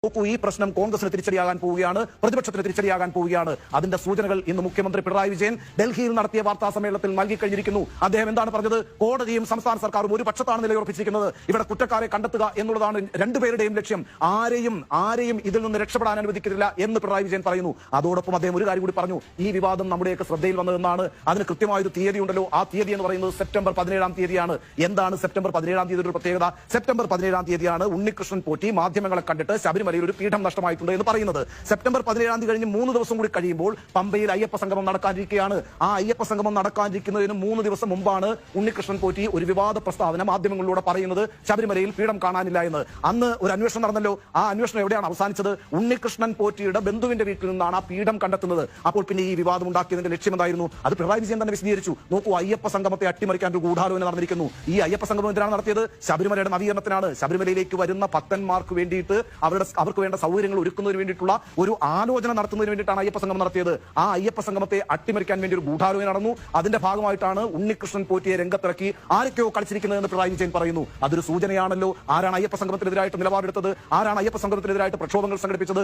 നോക്കൂ, ഈ പ്രശ്നം കോൺഗ്രസിന് തിരിച്ചടിയാകാൻ പോവുകയാണ്, പ്രതിപക്ഷത്തിന് തിരിച്ചടിയാകാൻ പോവുകയാണ്. അതിന്റെ സൂചനകൾ ഇന്ന് മുഖ്യമന്ത്രി പിണറായി വിജയൻ ഡൽഹിയിൽ നടത്തിയ വാർത്താ സമ്മേളനത്തിൽ നൽകിക്കഴിഞ്ഞിരിക്കുന്നു. അദ്ദേഹം എന്താണ് പറഞ്ഞത്? കോടതിയും സംസ്ഥാന സർക്കാരും ഒരു പക്ഷത്താണ് നിലയുറപ്പിച്ചിരിക്കുന്നത്. ഇവിടെ കുറ്റക്കാരെ കണ്ടെത്തുക എന്നുള്ളതാണ് രണ്ടുപേരുടെയും ലക്ഷ്യം. ആരെയും ഇതിൽ നിന്ന് രക്ഷപ്പെടാൻ അനുവദിക്കില്ല എന്ന് പിണറായി വിജയൻ പറയുന്നു. അതോടൊപ്പം അദ്ദേഹം ഒരു കാര്യം കൂടി പറഞ്ഞു. ഈ വിവാദം നമ്മുടെയൊക്കെ ശ്രദ്ധയിൽ വന്നതെന്നാണ്. അതിന് കൃത്യമായൊരു തീയതി ഉണ്ടല്ലോ. ആ തീയതി എന്ന് പറയുന്നത് സെപ്റ്റംബർ 17 തീയതിയാണ്. എന്താണ് സെപ്റ്റംബർ 17 തീയതി ഒരു പ്രത്യേകത? സെപ്റ്റംബർ 17 തീയതിയാണ് ഉണ്ണികൃഷ്ണൻ പോറ്റി മാധ്യമങ്ങളെ കണ്ടിട്ട് ശബരിമലയിൽ ഒരു പീഠം നഷ്ടമായിട്ടുണ്ട് എന്ന് പറയുന്നത്. സെപ്റ്റംബർ 17 കഴിഞ്ഞ് 3 ദിവസം കൂടി കഴിയുമ്പോൾ പമ്പയിൽ അയ്യപ്പ സംഗമം നടക്കാനിരിക്കുകയാണ്. ആ അയ്യപ്പ സംഗമം നടക്കാനിരിക്കുന്നതിന് 3 ദിവസം മുമ്പാണ് ഉണ്ണികൃഷ്ണൻ പോറ്റി ഒരു വിവാദ പ്രസ്താവന മാധ്യമങ്ങളിലൂടെ പറയുന്നത് ശബരിമലയിൽ പീഠം കാണാനില്ല എന്ന്. അന്ന് ഒരു അന്വേഷണം നടന്നല്ലോ. ആ അന്വേഷണം എവിടെയാണ് അവസാനിച്ചത്? ഉണ്ണികൃഷ്ണൻ പോറ്റിയുടെ ബന്ധുവിന്റെ വീട്ടിൽ നിന്നാണ് ആ പീഠം കണ്ടെത്തുന്നത്. അപ്പോൾ പിന്നെ ഈ വിവാദം ഉണ്ടാക്കിയതിന്റെ ലക്ഷ്യം എന്തായിരുന്നു? അത് പിണറായി വിജയൻ തന്നെ വിശദീകരിച്ചു. നോക്കൂ, അയ്യപ്പ സംഗമത്തെ അട്ടിമറിക്കാൻ ഒരു ഗൂഢാലോചന നടന്നിരിക്കുന്നു. ഈ അയ്യപ്പ സംഗമം എന്തിനാണ് നടത്തിയത്? ശബരിമലയുടെ നവീകരണത്തിനാണ്. ശബരിമലയിലേക്ക് വരുന്ന ഭക്തന്മാർക്ക് വേണ്ടിയിട്ട് അവർക്ക് വേണ്ട സൗകര്യങ്ങൾ ഒരുക്കുന്നതിന് വേണ്ടിയിട്ടുള്ള ഒരു ആലോചന നടത്തുന്നതിന് വേണ്ടിയിട്ടാണ് അയ്യപ്പ സംഗമം നടത്തിയത്. ആ അയ്യപ്പ സംഗമത്തെ അട്ടിമറിക്കാൻ വേണ്ടി ഒരു ഗൂഢാലോചന നടന്നു. അതിന്റെ ഭാഗമായിട്ടാണ് ഉണ്ണികൃഷ്ണൻ പോറ്റിയെ രംഗത്തിറക്കി ആരൊക്കെയോ കളിച്ചിരിക്കുന്നതെന്ന് പിണറായി വിജയൻ പറയുന്നു. അതൊരു സൂചനയാണല്ലോ. ആരാണ് അയ്യപ്പ സംഗമത്തിനെതിരായിട്ട് നിലപാടെടുത്തത്? ആരാണ് അയ്യപ്പ സംഗമത്തിനെതിരായിട്ട് പ്രക്ഷോഭങ്ങൾ സംഘടിപ്പിച്ചത്?